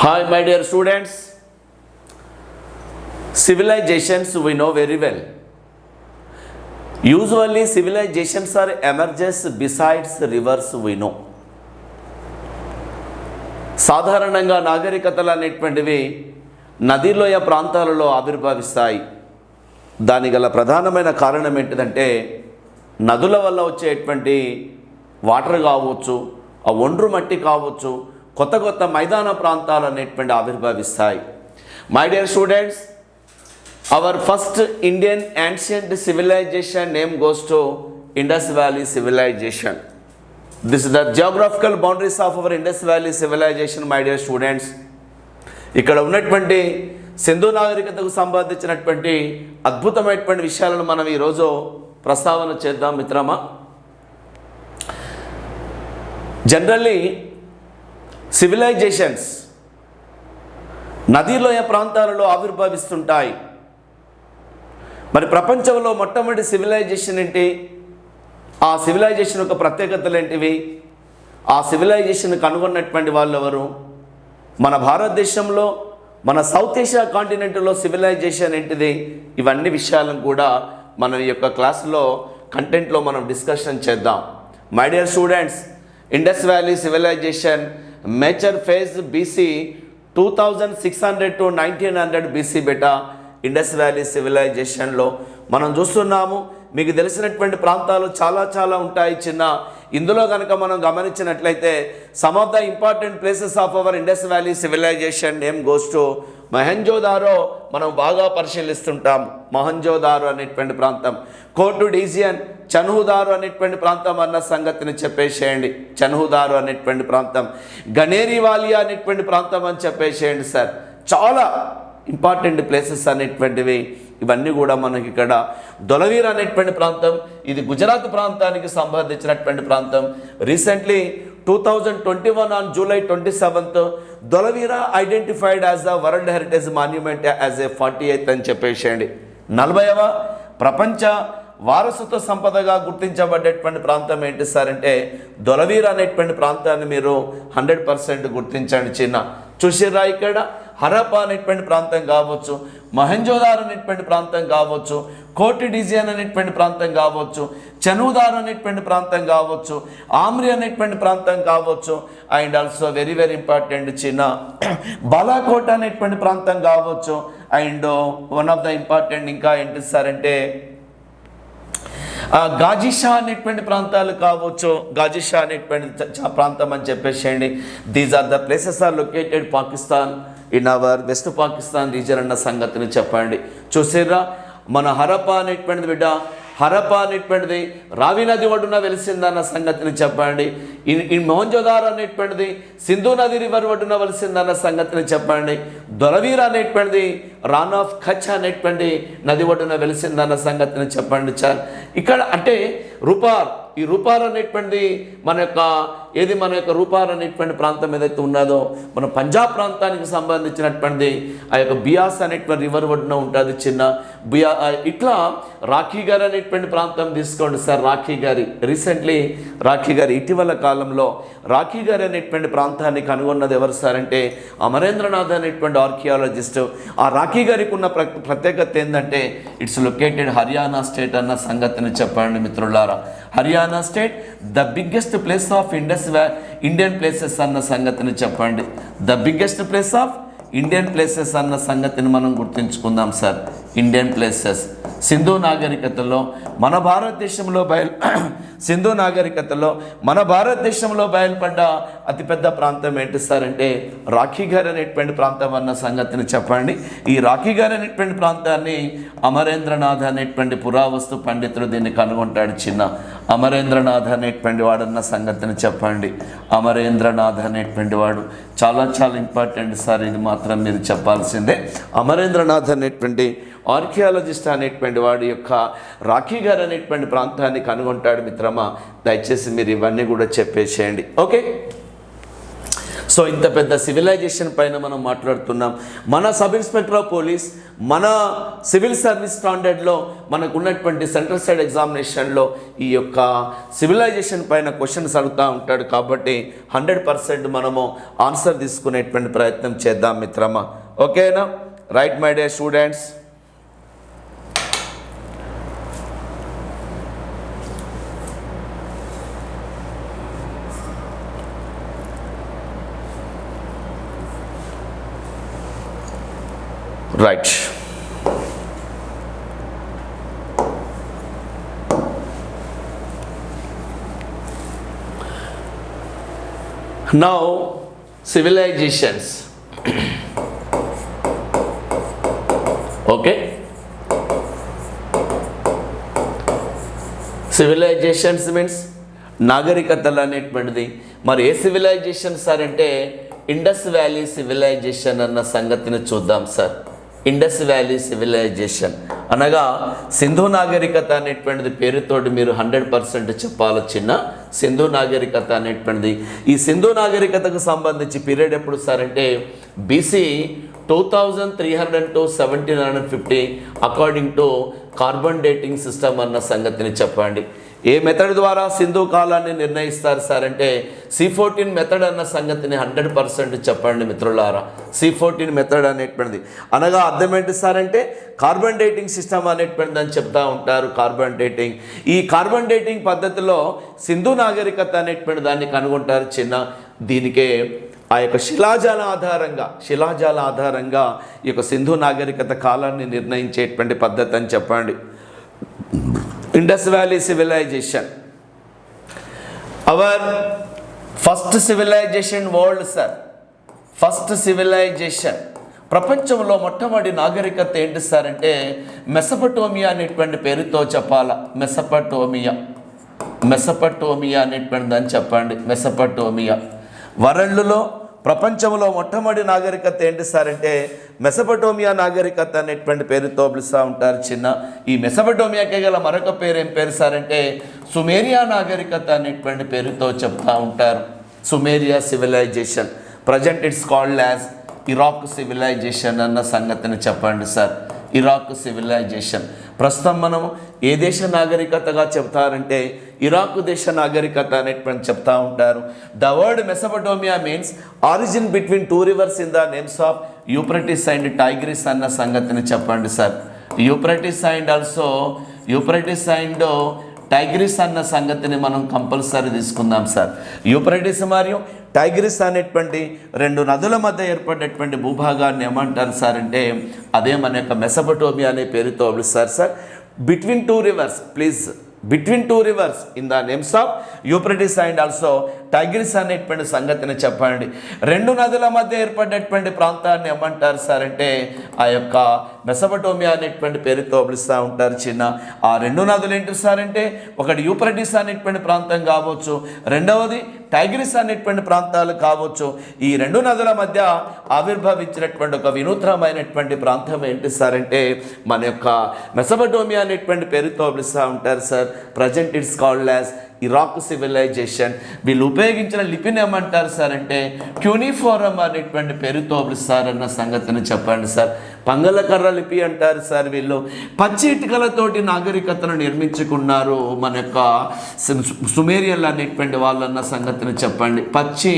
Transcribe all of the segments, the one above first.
Hi, my dear students. Civilizations we know very well. Usually, civilizations are emerges besides rivers we know. సాధారణంగా నాగరికతలు అనేటువంటివి నదీలోయ ప్రాంతాలలో ఆవిర్భవిస్తాయి. దాని గల ప్రధానమైన కారణం ఏంటిదంటే నదుల వల్ల వచ్చేటువంటి వాటర్ కావచ్చు, ఆ ఒండ్రు మట్టి కావచ్చు, కొత్త కొత్త మైదాన ప్రాంతాలు అనేటువంటి ఆవిర్భవిస్తాయి. My dear students, our first Indian ancient civilization name goes to Indus valley civilization. This is the geographical boundaries of our Indus Valley civilization, my dear students. ఇక్కడ ఉన్నటువంటి సింధు నాగరికతకు సంబంధించినటువంటి అద్భుతమైనటువంటి విషయాలను మనం ఈరోజు ప్రస్తావన చేద్దాం మిత్రమా. జనరల్లీ సివిలైజేషన్స్ నదీలోయ ప్రాంతాలలో ఆవిర్భవిస్తుంటాయి. మరి ప్రపంచంలో మొట్టమొదటి సివిలైజేషన్ ఏంటి? ఆ సివిలైజేషన్ యొక్క ప్రత్యేకతలు ఏంటివి? ఆ సివిలైజేషన్ కనుగొన్నటువంటి వాళ్ళు ఎవరు? మన భారతదేశంలో, మన సౌత్ ఏషియా కాంటినెంట్లో సివిలైజేషన్ ఏంటిది? ఇవన్నీ విషయాలను కూడా మనం ఈ యొక్క క్లాస్లో కంటెంట్లో మనం డిస్కషన్ చేద్దాం. My dear students, Indus valley civilization major phase BC 2600 to 1900 BC బెటా. ఇండస్ వ్యాలీ సివిలైజేషన్లో మనం చూస్తున్నాము. మీకు తెలిసినటువంటి ప్రాంతాలు చాలా ఉంటాయి చిన్న. ఇందులో కనుక మనం గమనించినట్లయితే some of the important places of our Indus valley civilization name goes to Mohenjodaro. మనం బాగా పరిశీలిస్తుంటాం. మొహెంజోదారో అనేటువంటి ప్రాంతం, కోర్టు డిజియన్, చన్హుదారు అనేటువంటి ప్రాంతం అన్న సంగతిని చెప్పేసేయండి. చన్హుదారు అనేటువంటి ప్రాంతం, గనేరివాలియా అనేటువంటి ప్రాంతం అని చెప్పేసేయండి సార్. చాలా ఇంపార్టెంట్ ప్లేసెస్ అనేటువంటివి ఇవన్నీ కూడా మనకి ఇక్కడ. దొలవీర్ అనేటువంటి ప్రాంతం, ఇది గుజరాత్ ప్రాంతానికి సంబంధించినటువంటి ప్రాంతం. Recently 2021 on July 27th Dholavira identified as the world heritage monument as a 48th అని చెప్పేసేయండి. 40వ ప్రపంచ వారసత్వ సంపదగా గుర్తించబడేటువంటి ప్రాంతం ఏంటి సార్ అంటే దొలవీర్ అనేటువంటి ప్రాంతాన్ని మీరు 100% గుర్తించండి చిన్న. చూసిర్రా ఇక్కడ హరప్పా అనేటువంటి ప్రాంతం కావచ్చు, మొహెంజోదారో అనేటువంటి ప్రాంతం కావచ్చు, కోటి డిజియన్ అనేటువంటి ప్రాంతం కావచ్చు, చన్హుదారో అనేటువంటి ప్రాంతం కావచ్చు, ఆమ్రి అనేటువంటి ప్రాంతం కావచ్చు, అండ్ ఆల్సో వెరీ ఇంపార్టెంట్ చిన్న బాలాకోట్ అనేటువంటి ప్రాంతం కావచ్చు, and one of the important ఇంకా ఏంటి సార్ అంటే గాజీషా అనేటువంటి ప్రాంతాలు కావచ్చు. గాజీషా అనేటువంటి ప్రాంతం అని చెప్పేసేయండి. These are the places are located Pakistan in our west Pakistan region అన్న సంగతిని చెప్పండి. చూసారా, మన హరప్పా అనేటువంటిది బిడ్డ, హరప్పా అనేటువంటిది రావి నది ఒడ్డున వెలిసిందన్న సంగతిని చెప్పండి. ఈ మొహెంజోదారో అనేటువంటిది సింధు నది రివర్ ఒడ్డున వెలిసిందన్న సంగతిని చెప్పండి. దొలవీర్ అనేటువంటిది రాన్ ఆఫ్ కచ్ అనేటువంటి నది ఒడ్డున వెలిసిందన్న సంగతిని చెప్పండి సార్. ఇక్కడ అంటే రూపార్, ఈ రూపార్ అనేటువంటిది మన యొక్క రూపార్ అనేటువంటి ప్రాంతం ఏదైతే ఉన్నదో మన పంజాబ్ ప్రాంతానికి సంబంధించినటువంటిది. ఆ యొక్క బియాస్ అనేటువంటి రివర్ ఒడ్డున ఉంటుంది చిన్న బియా. ఇట్లా రాఖీ గారి అనేటువంటి ప్రాంతం తీసుకోండి సార్. రాఖీ గారి రీసెంట్లీ ఇటీవల కాలంలో రాఖీ గారి అనేటువంటి ప్రాంతాన్ని కనుగొన్నది ఎవరు సార్ అంటే అమరేంద్రనాథ్ అనేటువంటి ఆర్కియాలజిస్ట్. ఆ రాఖీ గారికి ఉన్న ప్రత్యేకత ఏంటంటే ఇట్స్ లొకేటెడ్ హర్యానా స్టేట్ అన్న సంగతిని చెప్పండి మిత్రులారా. Haryana state the biggest place of Indian places అన్న సంగతిని చెప్పండి. The biggest place of Indian places అన్న సంగతిని మనం గుర్తుంచుకుందాం సార్. ఇండియన్ ప్లేసెస్ సింధు నాగరికతలో మన భారతదేశంలో బయలుపడ్డ అతిపెద్ద ప్రాంతం ఏంటి సార్ అంటే రాఖీ గారి అనేటువంటి ప్రాంతం అన్న సంగతిని చెప్పండి. ఈ రాఖీ గారి అనేటువంటి ప్రాంతాన్ని అమరేంద్రనాథ్ అనేటువంటి పురావస్తు పండితుడు దీన్ని కనుగొంటాడు చిన్న. అమరేంద్రనాథ్ అనేటువంటి వాడన్న సంగతిని చెప్పండి. అమరేంద్రనాథ్ అనేటువంటి వాడు చాలా ఇంపార్టెంట్ సార్. ఇది మాత్రం మీరు చెప్పాల్సిందే. అమరేంద్రనాథ్ అనేటువంటి ఆర్కియాలజిస్ట్ అనేటువంటి వాడి యొక్క రాఖీ గారు అనేటువంటి ప్రాంతాన్ని కనుగొంటాడు మిత్రమా. దయచేసి మీరు ఇవన్నీ కూడా చెప్పేసేయండి. ఓకే, సో ఇంత పెద్ద సివిలైజేషన్ పైన మనం మాట్లాడుతున్నాం. మన సబ్ ఇన్స్పెక్టర్ ఆఫ్ పోలీస్, మన సివిల్ సర్వీస్ స్టాండర్డ్లో మనకు ఉన్నటువంటి సెంట్రల్ సైడ్ ఎగ్జామినేషన్లో ఈ యొక్క సివిలైజేషన్ పైన క్వశ్చన్స్ అడుగుతూ ఉంటాడు. కాబట్టి 100% మనము ఆన్సర్ తీసుకునేటువంటి ప్రయత్నం చేద్దాం మిత్రమా. ఓకేనా? Right my dear students. Right. Now, civilizations. Okay. Civilizations means నాగరికతలు అనేటువంటిది. మరి ఏ సివిలైజేషన్ సార్ అంటే ఇండస్ వ్యాలీ సివిలైజేషన్ అన్న సంగతిని చూద్దాం సార్. ఇండస్ వ్యాలీ సివిలైజేషన్ అనగా సింధు నాగరికత అనేటువంటిది పేరుతోటి మీరు 100% చెప్పాలి చిన్న. సింధు నాగరికత అనేటువంటిది, ఈ సింధు నాగరికతకు సంబంధించి పీరియడ్ ఎప్పుడు సార్ అంటే BC 2300 to 1750 according to carbon dating system అన్న సంగతిని చెప్పండి. ఏ మెథడ్ ద్వారా సింధు కాలాన్ని నిర్ణయిస్తారు సార్ అంటే C14 మెథడ్ అన్న సంగతిని 100% చెప్పండి మిత్రులారా. C14 మెథడ్ అనేటువంటిది అనగా అర్థం ఏంటి సార్ అంటే కార్బన్ డేటింగ్ సిస్టమ్ అనేటువంటిది అని చెప్తా ఉంటారు. కార్బన్ డేటింగ్, ఈ కార్బన్ డేటింగ్ పద్ధతిలో సింధు నాగరికత అనేటువంటి దాన్ని కనుగొంటారు చిన్న. దీనికే ఆ యొక్క శిలాజాల ఆధారంగా ఈ యొక్క సింధు నాగరికత కాలాన్ని నిర్ణయించేటువంటి పద్ధతి అని చెప్పండి. Indus valley civilization our first civilization world sir. First civilization ప్రపంచంలో మొట్టమొదటి నాగరికత ఏంటి సార్ అంటే మెసపటోమియా అనేటువంటి పేరుతో చెప్పాల. మెసపటోమియా అనేటువంటి దాన్ని చెప్పండి. మెసపటోమియా వరల్డ్లో ప్రపంచంలో మొట్టమొదటి నాగరికత ఏంటి సార్ అంటే మెసపటోమియా నాగరికత అనేటువంటి పేరుతో పిలుస్తూ ఉంటారు చిన్న. ఈ మెసపటోమియాకే గల మరొక పేరు ఏం పేరు సార్ అంటే సుమేరియా నాగరికత అనేటువంటి పేరుతో చెప్తూ ఉంటారు. Sumeria civilization. Present it's called as Iraq civilization అన్న సంగతిని చెప్పండి సార్. ఇరాక్ సివిలైజేషన్ ప్రస్తుతం మనం ఏ దేశ నాగరికతగా చెప్తారంటే ఇరాక్ దేశ నాగరికత అనేటువంటి చెప్తా ఉంటారు. The word Mesopotamia means origin between 2 rivers in the names of Euphrates and Tigris అన్న సంగతిని చెప్పండి సార్. యూప్రటిస్ అండ్ టైగ్రిస్ అన్న సంగతిని మనం కంపల్సరీ తీసుకుందాం సార్. యూప్రటిస్ మరియు టైగ్రిస్ అనేటువంటి 2 నదుల మధ్య ఏర్పడేటువంటి భూభాగాన్ని ఏమంటారు సార్ అంటే అదే మన యొక్క మెసపటోమియా అనే పేరుతో పిలుస్తారు sir. Between 2 rivers, please, between 2 rivers in the names of Euphrates and also Tigris అనేటువంటి సంగతిని చెప్పండి. 2 నదుల మధ్య ఏర్పడేటువంటి ప్రాంతాన్ని ఏమంటారు సార్ అంటే ఆ యొక్క మెసపటోమియా అనేటువంటి పేరుతో పిలుస్తూ ఉంటారు చిన్న. ఆ 2 నదులు ఏంటి సార్ అంటే ఒకటి యూప్రటిస్ అనేటువంటి ప్రాంతం కావచ్చు, రెండవది టైగ్రిస్ అనేటువంటి ప్రాంతాలు కావచ్చు. ఈ 2 నదుల మధ్య ఆవిర్భవించినటువంటి ఒక వినూత్నమైనటువంటి ప్రాంతం ఏంటి సార్ అంటే మన యొక్క మెసపటోమియా అనేటువంటి పేరుతో పిలుస్తూ ఉంటారు sir. Present it's called as Iraq civilization. వీళ్ళు ఉపయోగించిన లిపిని ఏమంటారు సార్ అంటే క్యూనిఫోరం అనేటువంటి పేరుతో పిలుస్తారన్న సంగతిని చెప్పండి సార్. పంగలకర్ర లిపి అంటారు సార్. వీళ్ళు పచ్చి ఇటుకలతోటి నాగరికతను నిర్మించుకున్నారు మన యొక్క సుమేరియన్లు అనేటువంటి వాళ్ళన్న సంగతిని చెప్పండి. పచ్చి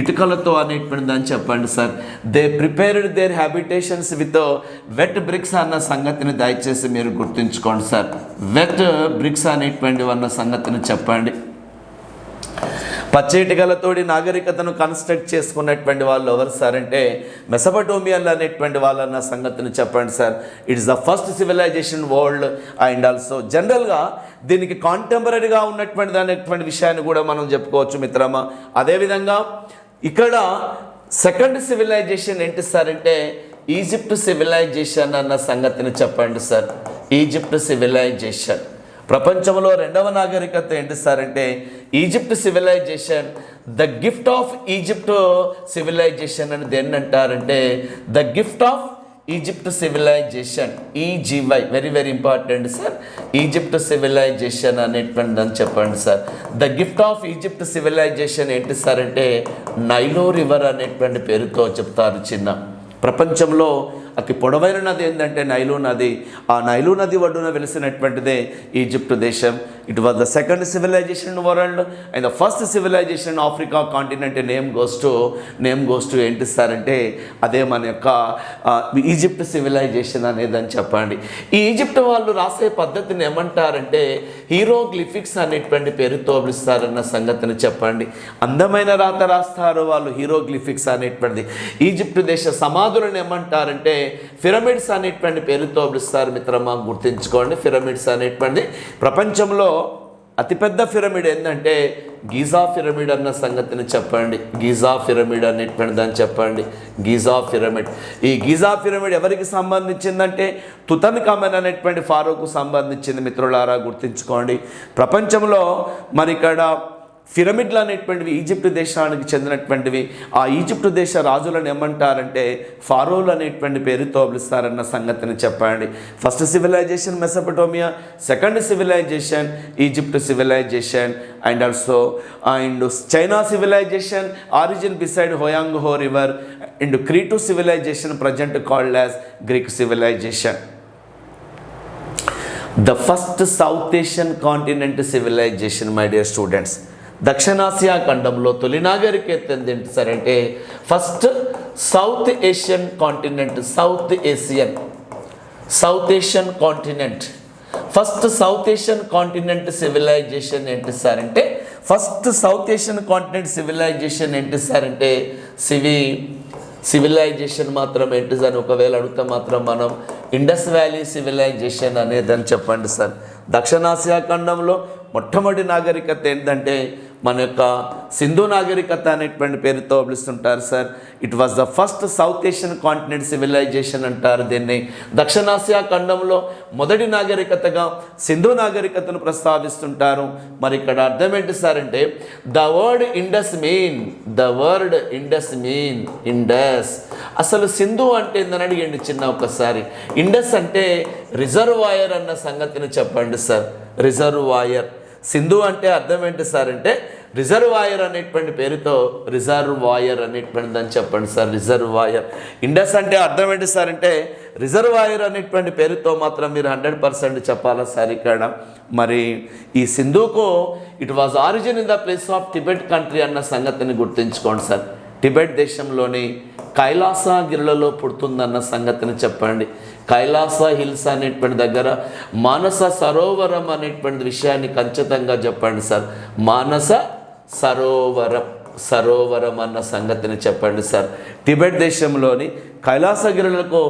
ఇటుకలతో అనేటువంటి దాన్ని చెప్పండి sir. They prepared their habitations with wet bricks అన్న సంగతిని దయచేసి మీరు గుర్తుంచుకోండి సార్. వెట్ బ్రిక్స్ అనేటువంటి అన్న సంగతిని చెప్పండి. పచ్చేటికలతోటి నాగరికతను కన్స్ట్రక్ట్ చేసుకున్నటువంటి వాళ్ళు ఎవరు సార్ అంటే మెసపటోమియన్లు అనేటువంటి వాళ్ళన్న సంగతిని చెప్పండి sir. It's the first civilization world and also జనరల్గా దీనికి కాంటెంపరీగా ఉన్నటువంటి అనేటువంటి విషయాన్ని కూడా మనం చెప్పుకోవచ్చు మిత్రమా. అదేవిధంగా ఇక్కడ సెకండ్ సివిలైజేషన్ ఏంటి సార్ అంటే ఈజిప్ట్ సివిలైజేషన్ అన్న సంగతిని చెప్పండి సార్. ఈజిప్ట్ సివిలైజేషన్ ప్రపంచంలో 2వ నాగరికత ఏంటి సార్ అంటే Egypt civilization. The gift of Egypt civilization అని దేన్ని అంటారంటే the gift of Egypt civilization, ఈజీవై, very very important sir. Egypt civilization అనేటువంటిది అని చెప్పండి sir. The gift of Egypt civilization ఏంటి సార్ అంటే నైలో రివర్ అనేటువంటి పేరుతో చెప్తారు చిన్న. ప్రపంచంలో అతి పొడవైన నది ఏంటంటే నైలు నది. ఆ నైలు నది ఒడ్డున వెలిసినటువంటిదే ఈజిప్ట్ దేశం. It was the second civilization in world and the first civilization Africa continent. Name goes to ఏంటి సార్ అంటే అదే మన యొక్క ఈజిప్ట్ సివిలైజేషన్ అనేది అని చెప్పండి. ఈ ఈజిప్ట్ వాళ్ళు రాసే పద్ధతిని ఏమంటారంటే హీరోగ్లిఫిక్స్ అనేటువంటి పేరుతో పిలుస్తారన్న సంగతిని చెప్పండి. అందమైన రాత రాస్తారు వాళ్ళు, హీరోగ్లిఫిక్స్ అనేటువంటిది. ఈజిప్ట్ దేశ సమాధులను ఏమంటారంటే పిరమిడ్స్ అనేటువంటి పేరుతో పిలుస్తారు మిత్రమా, గుర్తుంచుకోండి. పిరమిడ్స్ అనేటువంటి ప్రపంచంలో అతిపెద్ద పిరమిడ్ ఏంటంటే గీజా పిరమిడ్ అన్న సంగతిని చెప్పండి. గీజా పిరమిడ్ అనేటువంటిది అని చెప్పండి. Giza pyramid. ఈ గీజా పిరమిడ్ ఎవరికి సంబంధించిందంటే తుతన్ఖామెన్ అనేటువంటి ఫారోకు సంబంధించింది మిత్రులారా, గుర్తుంచుకోండి. ప్రపంచంలో మరి ఇక్కడ పిరమిడ్లు అనేటువంటివి ఈజిప్ట్ దేశానికి చెందినటువంటివి. ఆ ఈజిప్ట్ దేశ రాజులను ఏమంటారంటే ఫారోలు అనేటువంటి పేరుతో పిలుస్తారన్న సంగతిని చెప్పండి. First civilization Mesopotamia, second civilization Egypt civilization and China civilization origin beside Hwang Ho river and Crete civilization present called as Greek civilization. The first South Asian continent civilization my dear students. దక్షిణాసియా ఖండంలో తొలి నాగరికత ఏంటి sir అంటే first South Asian continent. South Asian continent. First South Asian continent civilization ఏంటి sir అంటే first South Asian continent civilization ఏంటి sir అంటే సివిలైజేషన్ మాత్రం ఏంటి సార్ ఒకవేళ అడిగితే మాత్రం మనం ఇండస్ వ్యాలీ సివిలైజేషన్ అనేది అని చెప్పండి సార్. దక్షిణాసియా ఖండంలో మొట్టమొదటి నాగరికత ఏంటంటే మన యొక్క సింధు నాగరికత అనేటువంటి పేరుతో పిలుస్తుంటారు sir. It was the first South Asian continent civilization అంటారు దీన్ని. దక్షిణాసియా ఖండంలో మొదటి నాగరికతగా సింధు నాగరికతను ప్రస్తావిస్తుంటారు. మరి ఇక్కడ అర్థం ఏంటి సార్ అంటే ద వర్డ్ ఇండస్ ఇండస్. అసలు సింధు అంటే ఏందని అడిగండి చిన్న ఒకసారి. ఇండస్ అంటే రిజర్వాయర్ అన్న సంగతిని చెప్పండి సార్. రిజర్వాయర్. సింధు అంటే అర్థం ఏంటి సార్ అంటే రిజర్వాయర్ అనేటువంటి పేరుతో రిజర్వాయర్ అనేటువంటిది అని చెప్పండి సార్. రిజర్వాయర్. ఇండస్ అంటే అర్థం ఏంటి సార్ అంటే రిజర్వాయర్ అనేటువంటి పేరుతో మాత్రం మీరు 100% చెప్పాలా సార్ ఇక్కడ. మరి ఈ సింధుకు it was origin in the place of Tibet country అన్న సంగతిని గుర్తుంచుకోండి సార్. టిబెట్ దేశంలోని కైలాసగిరులలో పుడుతుందన్న సంగతిని చెప్పండి. కైలాస హిల్స్ అనేటువంటి దగ్గర మానస సరోవరం అనేటువంటి విషయాన్ని ఖచ్చితంగా చెప్పండి సార్. మానస సరోవరం అన్న సంగతిని చెప్పండి సార్. టిబెట్ దేశంలోని కైలాసగిరులకు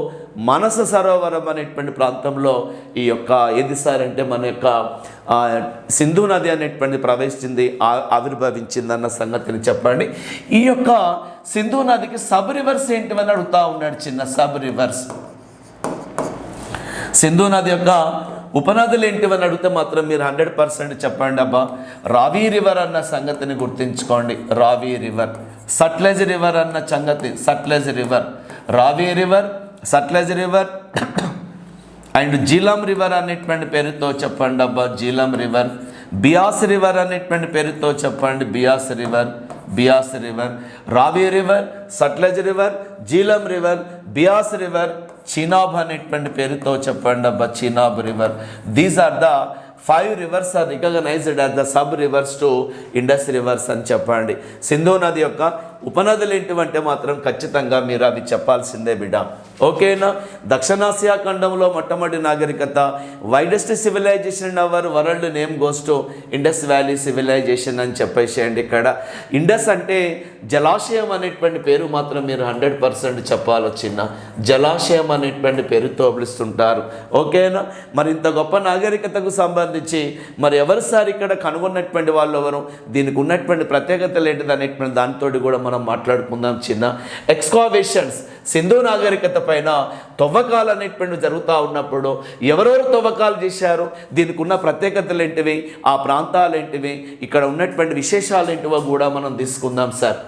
మానస సరోవరం అనేటువంటి ప్రాంతంలో ఈ యొక్క ఏది సార్ అంటే మన యొక్క సింధు నది అనేటువంటి ప్రవేశించింది, ఆవిర్భవించింది అన్న సంగతిని చెప్పండి. ఈ యొక్క సింధు నదికి సబ్ రివర్స్ ఏంటివని అడుగుతా ఉన్నాడు చిన్న. సబ్ రివర్స్ సింధు నది యొక్క ఉపనదులు ఏంటివని అడిగితే మాత్రం మీరు 100% చెప్పండి అబ్బా. రావి రివర్ అన్న సంగతిని గుర్తుంచుకోండి. రావి రివర్. సట్లెజ్ రివర్ అన్న సంగతి. Sutlej river, Ravi river, Sutlej river and Jhelum river అనేటువంటి పేరుతో చెప్పండి అబ్బా. జీలం రివర్. బియాస్ రివర్ అనేటువంటి పేరుతో చెప్పండి. Beas river, Ravi river, Sutlej river, Jhelum river, Beas river, Chenab అనేటువంటి పేరుతో చెప్పండి అబ్బా. Chenab river. These are the 5 rivers are recognized as the sub rivers to Indus rivers అని చెప్పండి. సింధు నది యొక్క ఉపనదులు ఏంటివంటే మాత్రం ఖచ్చితంగా మీరు అవి చెప్పాల్సిందే బిడ్డ. ఓకేనా. దక్షిణాసియా ఖండంలో మొట్టమొదటి నాగరికత widest civilization in our world name goes to Indus valley civilization అని చెప్పేసేయండి. ఇక్కడ ఇండస్ అంటే జలాశయం అనేటువంటి పేరు మాత్రం మీరు 100% చెప్పాలి. చిన్న జలాశయం అనేటువంటి పేరుతో పిలుస్తుంటారు. ఓకేనా. మరి ఇంత గొప్ప నాగరికతకు సంబంధించి మరి ఎవరు సార్ ఇక్కడ కనుగొన్నటువంటి వాళ్ళు ఎవరు, దీనికి ఉన్నటువంటి ప్రత్యేకతలు ఏంటిది అనేటువంటి దానితో కూడా మనం మాట్లాడుకుందాం చిన్న. ఎక్స్కావేషన్స్ సింధు నాగరికత పైన తవ్వకాలు అనేటువంటి జరుగుతూ ఉన్నప్పుడు ఎవరెవరు తవ్వకాలు చేశారు, దీనికి ఉన్న ప్రత్యేకతలు ఏంటివి, ఆ ప్రాంతాలు ఏంటివి, ఇక్కడ ఉన్నటువంటి విశేషాలు ఏంటివో కూడా మనం తీసుకుందాం sir.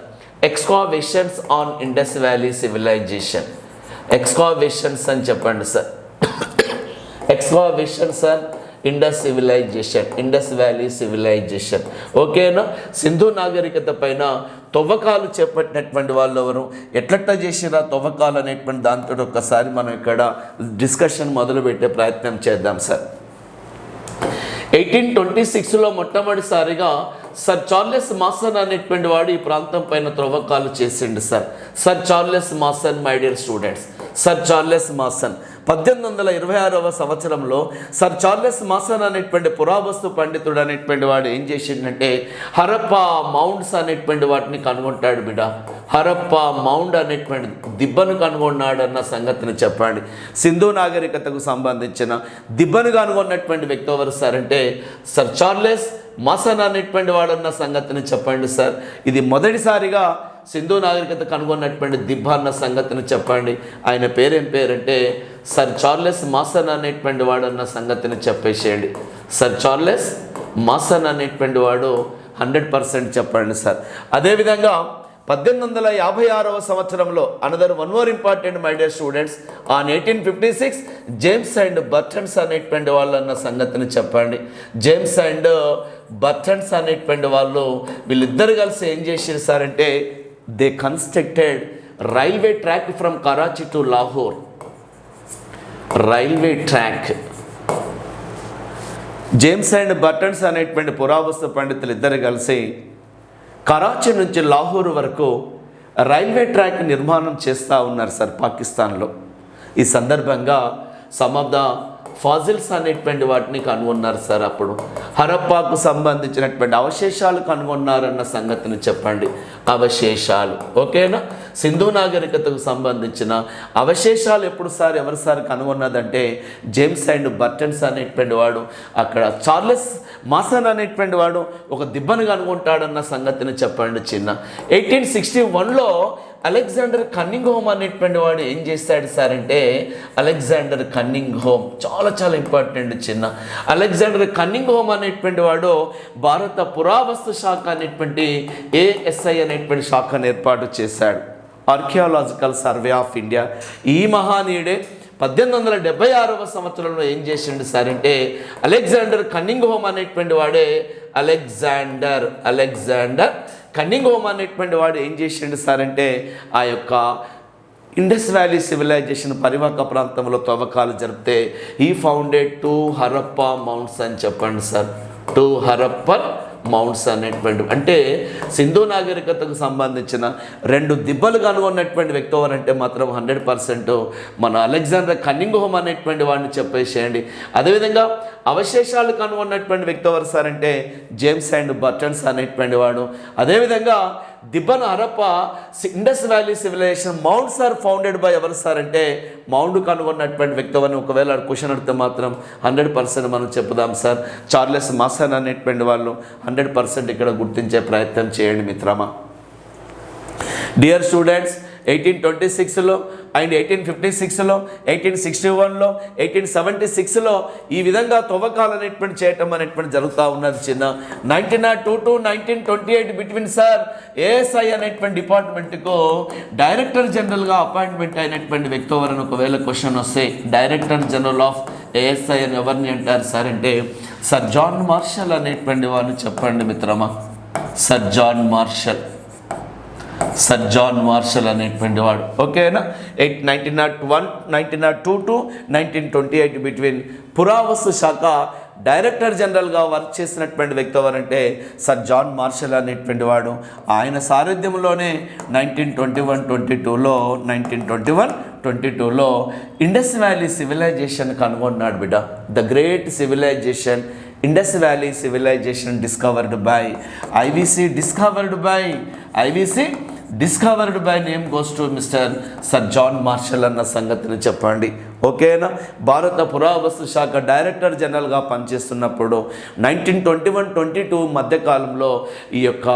Excavations on Indus valley civilization. Excavations అని చెప్పండి sir. Excavations and Indus civilization, Indus valley civilization. ఓకేనా? సింధు నాగరికత పైన తవ్వకాలు చేపట్టినటువంటి వాళ్ళు ఎవరు, ఎట్లట్లా చేసిరా తవ్వకాలు అనేటువంటి దాంతో ఒక్కసారి మనం ఇక్కడ డిస్కషన్ మొదలుపెట్టే ప్రయత్నం చేద్దాం సార్. 1826లో మొట్టమొదటిసారిగా సర్ చార్లెస్ మాసన్ అనేటువంటి వాడు ఈ ప్రాంతం పైన త్రవ్వకాలు చేసిండు sir. Sir Charles Mason, my dear students, sir Charles Mason 1826వ సంవత్సరంలో సర్ చార్లెస్ మాసన్ అనేటువంటి పురావస్తు పండితుడు అనేటువంటి వాడు ఏం చేసిండంటే హరప్పా మౌండ్స్ అనేటువంటి వాటిని కనుగొంటాడు బిడ్డ. హరప్పా మౌండ్ అనేటువంటి దిబ్బను కనుగొన్నాడు అన్న సంగతిని చెప్పండి. సింధు నాగరికతకు సంబంధించిన దిబ్బను కనుగొన్నటువంటి వ్యక్తి ఎవరు సార్ అంటే సర్ చార్లెస్ మాసన్ అనేటువంటి వాడు అన్న సంగతిని చెప్పండి సార్. ఇది మొదటిసారిగా సింధు నాగరికత కనుగొన్నటువంటి దిబ్బ అన్న సంగతిని చెప్పండి. ఆయన పేరేం పేరంటే సర్ చార్లెస్ మాసన్ అనేటువంటి వాడు అన్న సంగతిని చెప్పేసేయండి. సర్ చార్లెస్ మాసన్ అనేటువంటి వాడు 100% చెప్పండి సార్. అదేవిధంగా 1856వ సంవత్సరంలో another one more important my dear students, on 1856 James and Burtons అనేటువంటి వాళ్ళు అన్న సంగతిని చెప్పండి. జేమ్స్ అండ్ బర్టన్స్ అనేటువంటి వాళ్ళు వీళ్ళిద్దరు కలిసి ఏం చేశారు సార్ అంటే they constructed railway track from Karachi to Lahore. Railway track. James and Burtons అనేటువంటి పురావస్తు పండితులు ఇద్దరు కలిసి కరాచీ నుంచి లాహోర్ వరకు రైల్వే ట్రాక్ నిర్మాణం చేస్తూ ఉన్నారు సార్ పాకిస్తాన్లో. ఈ సందర్భంగా సమ్ ఆఫ్ ద ఫాజిల్స్ అనేటువంటి వాటిని కనుగొన్నారు సార్. అప్పుడు హరప్పాకు సంబంధించినటువంటి అవశేషాలు కనుగొన్నారన్న సంగతిని చెప్పండి. అవశేషాలు. ఓకేనా? సింధు నాగరికతకు సంబంధించిన అవశేషాలు ఎప్పుడు సార్ ఎవరు సార్ కనుగొన్నదంటే జేమ్స్ అండ్ బర్టన్స్ అనేటువంటి వాడు. అక్కడ చార్లెస్ మాసన్ అనేటువంటి వాడు ఒక దిబ్బను కనుగొంటాడన్న సంగతిని చెప్పండి చిన్న. 1861లో అలెగ్జాండర్ కన్నింగ్హోమ్ అనేటువంటి వాడు ఏం చేస్తాడు సార్ అంటే అలెగ్జాండర్ కన్నింగ్హోమ్ చాలా చాలా ఇంపార్టెంట్ చిన్న. అలెగ్జాండర్ కన్నింగ్హోమ్ అనేటువంటి వాడు భారత పురావస్తు శాఖ అనేటువంటి ASI అనేటువంటి శాఖను ఏర్పాటు చేశాడు. Archaeological survey of India. ఈ మహానీయుడే 1876వ సంవత్సరంలో ఏం చేసిండు సార్ అంటే అలెగ్జాండర్ కన్నింగ్హోమ్ అనేటువంటి వాడే అలెగ్జాండర్ కన్నింగ్హోమ్ అనేటువంటి వాడు ఏం చేసిండు సార్ అంటే ఆ యొక్క ఇండస్ వ్యాలీ సివిలైజేషన్ పరివాహక ప్రాంతంలో తవ్వకాలు జరిపితే ఈ ఫౌండెడ్ 2 హరప్పా మౌంట్స్ అని చెప్పండి సార్. 2 హరప్పా మౌంట్స్ అనేటువంటి అంటే సింధు నాగరికతకు సంబంధించిన 2 దిబ్బలు కనుగొన్నటువంటి వ్యక్తి ఎవరంటే మాత్రం 100% మన అలెగ్జాండర్ కన్నింగ్హోమ్ అనేటువంటి వాడిని చెప్పేసేయండి. అదేవిధంగా అవశేషాలు కనుగొన్నటువంటి వ్యక్తి ఎవరు సార్ అంటే జేమ్స్ అండ్ బర్టన్స్ అనేటువంటి వాడు. అదేవిధంగా దిబ్బన్ Harappa Indus valley civilization mounts are founded by ఎవరు సార్ అంటే మౌండ్ కనుగొన్నటువంటి వ్యక్తి ఎవరిని ఒకవేళ క్వశ్చన్ అడిగితే మాత్రం 100% మనం చెప్పుదాం సార్ చార్లెస్ మాసన్ అనేటువంటి వాళ్ళు 100% ఇక్కడ గుర్తించే ప్రయత్నం చేయండి మిత్రమా. డియర్ స్టూడెంట్స్, 1826లో అండ్ 1856లో 1861లో 1876లో ఈ విధంగా తవ్వకాలు అనేటువంటి చేయటం అనేటువంటి జరుగుతూ ఉన్నది చిన్న. 1902 to 1928 బిట్వీన్ సార్ ASI అనేటువంటి డిపార్ట్మెంట్కు డైరెక్టర్ జనరల్గా అపాయింట్మెంట్ అయినటువంటి వ్యక్తి ఎవరని ఒకవేళ క్వశ్చన్ వస్తే డైరెక్టర్ జనరల్ ఆఫ్ ASI అని ఎవరిని అంటారు సార్ అంటే సర్ జాన్ మార్షల్ అనేటువంటి వారిని చెప్పండి మిత్రమా. సర్ జాన్ మార్షల్ అనేటువంటి వాడు. ఓకేనా? 1902 to 1928 బిట్వీన్ పురావస్తు శాఖ డైరెక్టర్ జనరల్గా వర్క్ చేసినటువంటి వ్యక్తి ఎవరంటే సర్ జాన్ మార్షల్ అనేటువంటి వాడు. ఆయన సారథ్యంలోనే 1921-22లో ఇండస్ వ్యాలీ సివిలైజేషన్ కనుగొన్నాడు బిడ్డ. The great civilization Indus valley civilization discovered by discovered by name goes to mister sir John Marshall అన్న సంగతిని చెప్పండి. ఓకేనా? భారత పురావస్తు శాఖ డైరెక్టర్ జనరల్గా పనిచేస్తున్నప్పుడు 1921-22 మధ్యకాలంలో ఈ యొక్క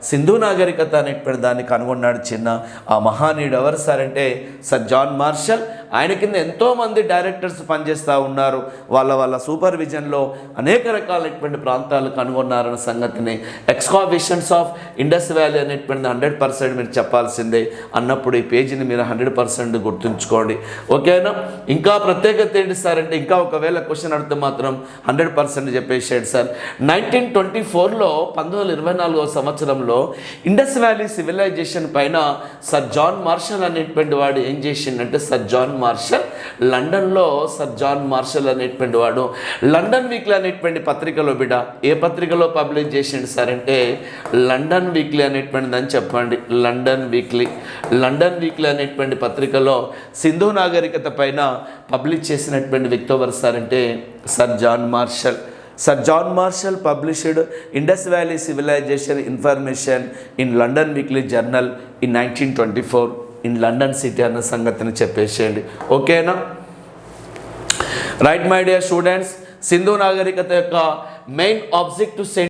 సింధు నాగరికత అనేటువంటి దాన్ని కనుగొన్నాడు చిన్న. ఆ మహానీయుడు ఎవరు సార్ అంటే సర్ జాన్ మార్షల్. ఆయన కింద ఎంతోమంది డైరెక్టర్స్ పనిచేస్తూ ఉన్నారు. వాళ్ళ సూపర్విజన్లో అనేక రకాలైనటువంటి ప్రాంతాలు కనుగొన్నారన్న సంగతిని ఎక్స్కావేషన్స్ ఆఫ్ ఇండస్ వ్యాలీ అనేటువంటి 100% మీరు చెప్పాల్సిందే అన్నప్పుడు ఈ పేజీని మీరు 100% గుర్తుంచుకోండి. ఓకేనా? ఇంకా ప్రత్యేకత ఏంటి సార్ అంటే, ఇంకా ఒకవేళ క్వశ్చన్ అడిగితే మాత్రం 100% చెప్పేసాడు సార్. 1924లో 1924వ సంవత్సరంలో ఇండస్ వ్యాలీ సివిలైజేషన్ పైన సర్ జాన్ మార్షల్ అనేటువంటి వాడు ఏం చేసిండంటే, సర్ జాన్ మార్షల్ లండన్లో సర్ జాన్ మార్షల్ అనేటువంటి వాడు లండన్ వీక్లీ అనేటువంటి పత్రికలో బిడ్డ ఏ పత్రికలో పబ్లిష్ చేసిండు సార్ అంటే లండన్ వీక్లీ అనేటువంటిది అని చెప్పండి. లండన్ వీక్లీ అనేటువంటి పత్రికలో సింధు నాగరికత పైన పబ్లిష్ చేసినటువంటి వ్యక్తి ఎవరు సార్ అంటే sir John Marshall. Sir John Marshall published Indus valley civilization information in London weekly journal in 1924 in London city అన్న సంగతిని చెప్పేసేయండి. ఓకేనా? Right my dear students, Sindhu నాగరికత యొక్క మెయిన్ ఆబ్జెక్టివ్